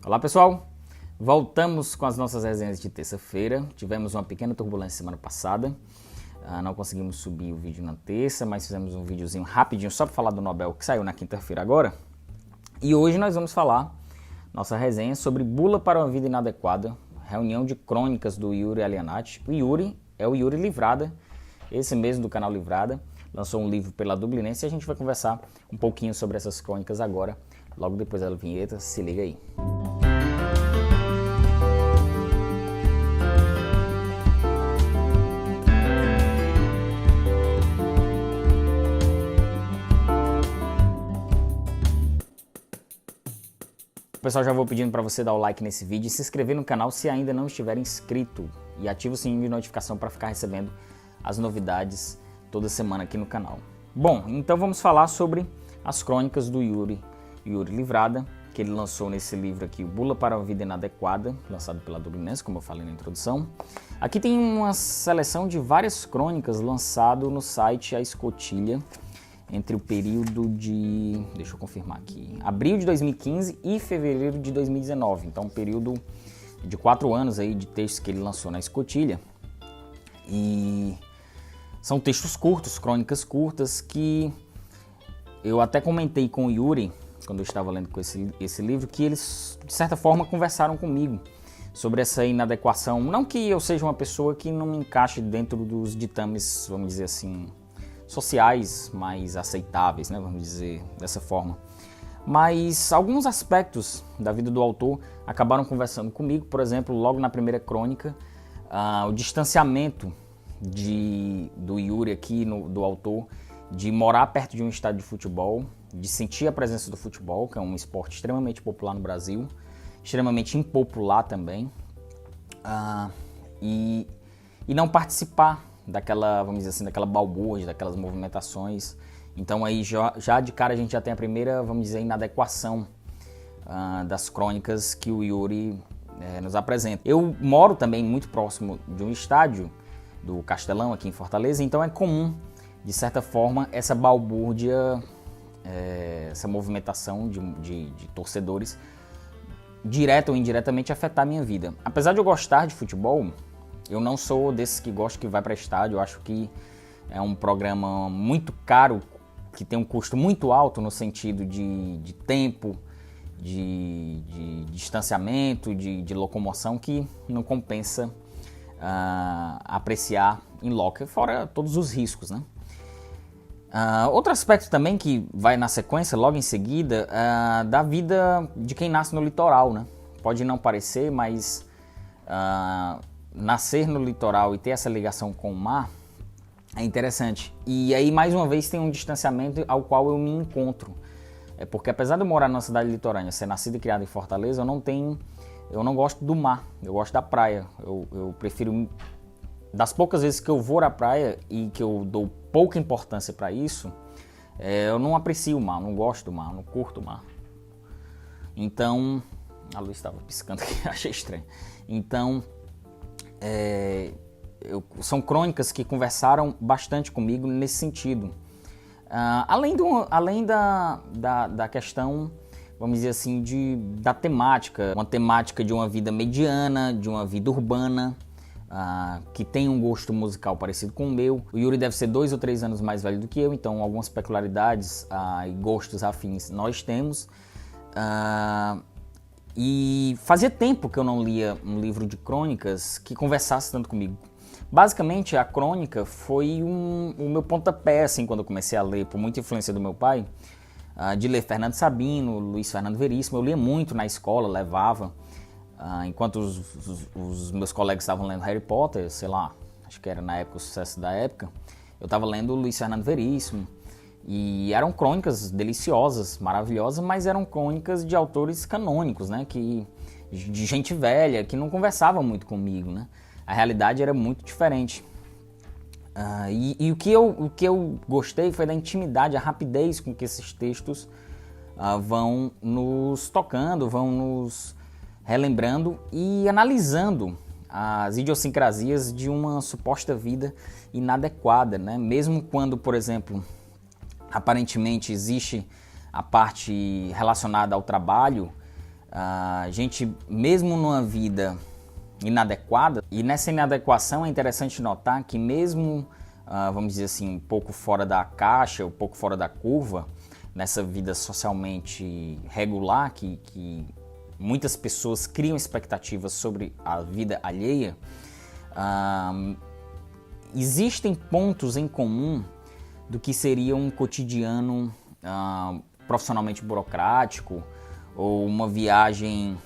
Olá pessoal, voltamos com as nossas resenhas de terça-feira. Tivemos uma pequena turbulência semana passada, não conseguimos subir o vídeo na terça, mas fizemos um videozinho rapidinho só para falar do Nobel que saiu na quinta-feira agora. E hoje nós vamos falar nossa resenha sobre Bula para uma Vida Inadequada, reunião de crônicas do Yuri Alianati. O Yuri é o Yuri Livrada, esse mesmo do canal Livrada, lançou um livro pela Dublinense e a gente vai conversar um pouquinho sobre essas crônicas agora, logo depois da vinheta. Se liga aí. Pessoal, já vou pedindo para você dar o like nesse vídeo e se inscrever no canal se ainda não estiver inscrito. E ativa o sininho de notificação para ficar recebendo as novidades toda semana aqui no canal. Bom, então vamos falar sobre as crônicas do Yuri Livrada, que ele lançou nesse livro aqui, Bula para uma Vida Inadequada, lançado pela Dublinense, como eu falei na introdução. Aqui tem uma seleção de várias crônicas lançado no site A Escotilha, entre o período de, deixa eu confirmar aqui, abril de 2015 e fevereiro de 2019. Então, um período de 4 anos aí de textos que ele lançou na Escotilha. E são textos curtos, crônicas curtas, que eu até comentei com o Yuri, quando eu estava lendo com esse livro, que eles, de certa forma, conversaram comigo sobre essa inadequação. Não que eu seja uma pessoa que não me encaixe dentro dos ditames, vamos dizer assim, sociais mais aceitáveis, né, vamos dizer dessa forma. Mas alguns aspectos da vida do autor acabaram conversando comigo. Por exemplo, logo na primeira crônica, o distanciamento do Yuri aqui, do autor, de morar perto de um estádio de futebol, de sentir a presença do futebol, que é um esporte extremamente popular no Brasil, extremamente impopular também, e não participar daquela, vamos dizer assim, daquela balbúrdia, daquelas movimentações. Então aí já de cara a gente já tem a primeira, vamos dizer, inadequação das crônicas que o Yuri nos apresenta. Eu moro também muito próximo de um estádio do Castelão aqui em Fortaleza, então é comum, de certa forma, essa balbúrdia, essa movimentação de torcedores, direta ou indiretamente, afetar a minha vida. Apesar de eu gostar de futebol, eu não sou desses que gosta que vai para estádio. Eu acho que é um programa muito caro, que tem um custo muito alto no sentido de tempo, de distanciamento, de locomoção, que não compensa apreciar em loco, fora todos os riscos, né? Outro aspecto também que vai na sequência, logo em seguida, da vida de quem nasce no litoral, né? Pode não parecer, mas nascer no litoral e ter essa ligação com o mar é interessante. E aí, mais uma vez, tem um distanciamento ao qual eu me encontro. Porque apesar de eu morar numa cidade litorânea, ser nascido e criado em Fortaleza, eu não gosto do mar, eu gosto da praia. Eu prefiro, das poucas vezes que eu vou à praia e que eu dou pouca importância para isso, eu não aprecio o mar, não gosto do mar, não curto o mar. Então, a luz estava piscando aqui, achei estranho. Então, são crônicas que conversaram bastante comigo nesse sentido. Além da questão, vamos dizer assim, da temática, uma temática de uma vida mediana, de uma vida urbana, que tem um gosto musical parecido com o meu. O Yuri deve ser 2 ou 3 anos mais velho do que eu, então algumas peculiaridades e gostos afins nós temos. E fazia tempo que eu não lia um livro de crônicas que conversasse tanto comigo. Basicamente, a crônica foi o meu pontapé, assim, quando eu comecei a ler, por muita influência do meu pai, de ler Fernando Sabino, Luiz Fernando Veríssimo. Eu lia muito na escola, levava, enquanto os meus colegas estavam lendo Harry Potter, sei lá, acho que era na época o sucesso da época, eu estava lendo Luiz Fernando Veríssimo. E eram crônicas deliciosas, maravilhosas, mas eram crônicas de autores canônicos, né? De gente velha, que não conversava muito comigo, né? A realidade era muito diferente. E o que eu gostei foi da intimidade, a rapidez com que esses textos vão nos tocando, vão nos relembrando e analisando as idiosincrasias de uma suposta vida inadequada, né? Mesmo quando, por exemplo, aparentemente existe a parte relacionada ao trabalho, A gente, mesmo numa vida inadequada, e nessa inadequação é interessante notar que mesmo, vamos dizer assim, um pouco fora da caixa, um pouco fora da curva, nessa vida socialmente regular, que muitas pessoas criam expectativas sobre a vida alheia, existem pontos em comum do que seria um cotidiano profissionalmente burocrático, ou uma viagem,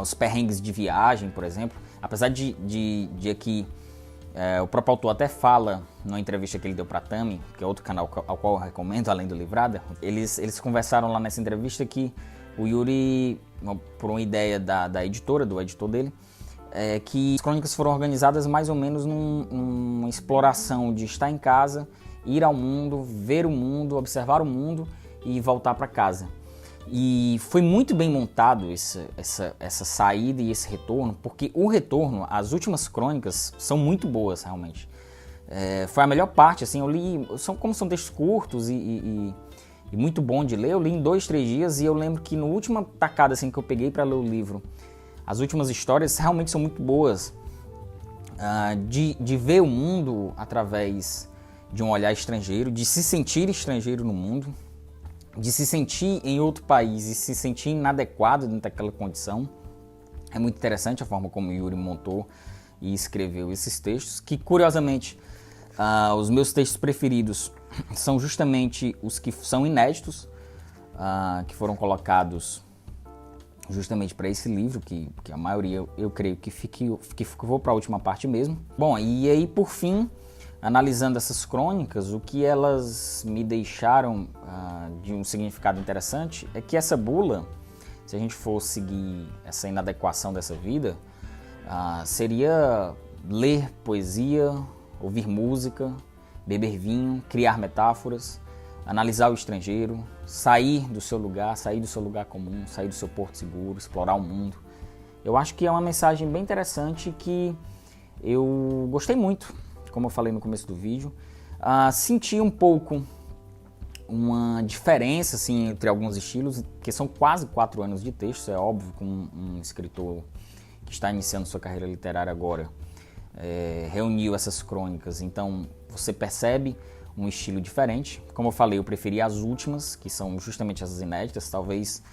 os perrengues de viagem, por exemplo. Apesar de aqui, o próprio autor até fala, numa entrevista que ele deu para a Tami, que é outro canal ao qual eu recomendo, além do Livrada, eles conversaram lá nessa entrevista que o Yuri, por uma ideia da editora, do editor dele, que as crônicas foram organizadas mais ou menos numa exploração de estar em casa, ir ao mundo, ver o mundo, observar o mundo e voltar para casa. E foi muito bem montado essa saída e esse retorno, porque o retorno, as últimas crônicas são muito boas realmente. Foi a melhor parte, assim, eu li, como são textos curtos e muito bom de ler, eu li em 2, 3 dias, e eu lembro que na última tacada assim, que eu peguei para ler o livro, as últimas histórias realmente são muito boas, de ver o mundo através de um olhar estrangeiro, de se sentir estrangeiro no mundo, de se sentir em outro país e se sentir inadequado dentro daquela condição. É muito interessante a forma como o Yuri montou e escreveu esses textos, que curiosamente os meus textos preferidos são justamente os que são inéditos, que foram colocados justamente para esse livro, que a maioria eu creio que ficou para a última parte mesmo. Bom, e aí por fim, analisando essas crônicas, o que elas me deixaram de um significado interessante é que essa bula, se a gente for seguir essa inadequação dessa vida, seria ler poesia, ouvir música, beber vinho, criar metáforas, analisar o estrangeiro, sair do seu lugar comum, sair do seu porto seguro, explorar o mundo. Eu acho que é uma mensagem bem interessante que eu gostei muito. Como eu falei no começo do vídeo, senti um pouco uma diferença assim, entre alguns estilos, que são quase 4 anos de texto, é óbvio que um escritor que está iniciando sua carreira literária agora reuniu essas crônicas, então você percebe um estilo diferente. Como eu falei, eu preferi as últimas, que são justamente as inéditas, talvez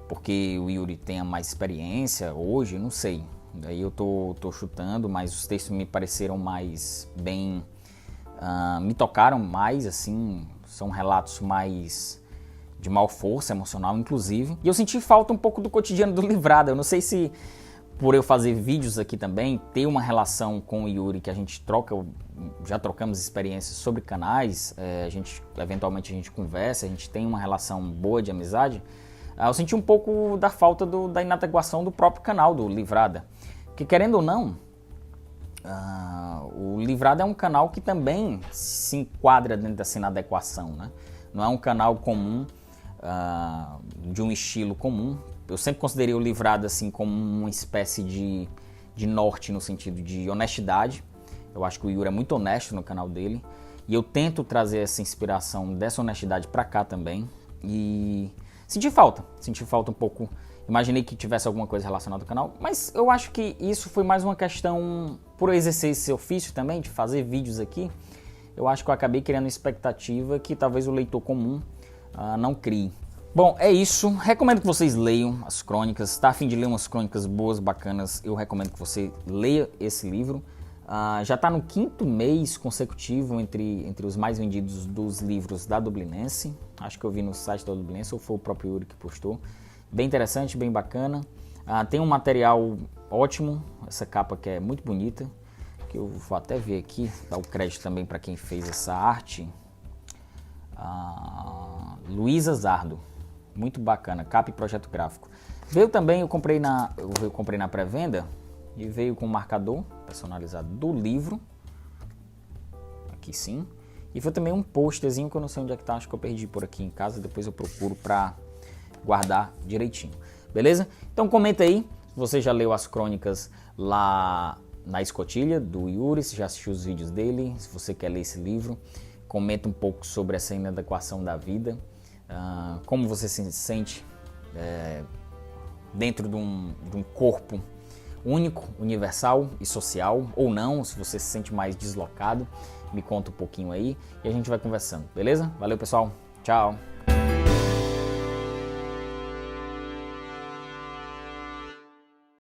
porque o Yuri tenha mais experiência hoje, não sei. Daí eu tô chutando, mas os textos me pareceram mais bem, me tocaram mais, assim, são relatos mais de maior força emocional, inclusive. E eu senti falta um pouco do cotidiano do Livrada. Eu não sei se por eu fazer vídeos aqui também, ter uma relação com o Yuri, que a gente troca, já trocamos experiências sobre canais, eventualmente a gente conversa, a gente tem uma relação boa de amizade. Eu senti um pouco da falta da inadequação do próprio canal do Livrada. Porque querendo ou não, o Livrada é um canal que também se enquadra dentro dessa inadequação, né? Não é um canal comum, de um estilo comum. Eu sempre considerei o Livrada assim, como uma espécie de norte no sentido de honestidade. Eu acho que o Yuri é muito honesto no canal dele. E eu tento trazer essa inspiração dessa honestidade para cá também. E senti falta um pouco. Imaginei que tivesse alguma coisa relacionada ao canal, mas eu acho que isso foi mais uma questão, por eu exercer esse ofício também, de fazer vídeos aqui, eu acho que eu acabei criando expectativa que talvez o leitor comum não crie. Bom, é isso. Recomendo que vocês leiam as crônicas. Está a fim de ler umas crônicas boas, bacanas, eu recomendo que você leia esse livro. Já está no 5º mês consecutivo entre os mais vendidos dos livros da Dublinense. Acho que eu vi no site da Dublinense, ou foi o próprio Yuri que postou. Bem interessante, bem bacana. Tem um material ótimo, essa capa que é muito bonita, que eu vou até ver aqui, dar o crédito também para quem fez essa arte. Luísa Zardo, muito bacana, capa e projeto gráfico. Veio também, eu comprei na pré-venda, e veio com um marcador personalizado do livro, aqui sim, e foi também um posterzinho que eu não sei onde é que tá, acho que eu perdi por aqui em casa, depois eu procuro para guardar direitinho, beleza? Então comenta aí se você já leu as crônicas lá na Escotilha do Yuri, se já assistiu os vídeos dele, se você quer ler esse livro, comenta um pouco sobre essa inadequação da vida, como você se sente dentro de um corpo único, universal e social, ou não, se você se sente mais deslocado, me conta um pouquinho aí e a gente vai conversando, beleza? Valeu, pessoal, tchau!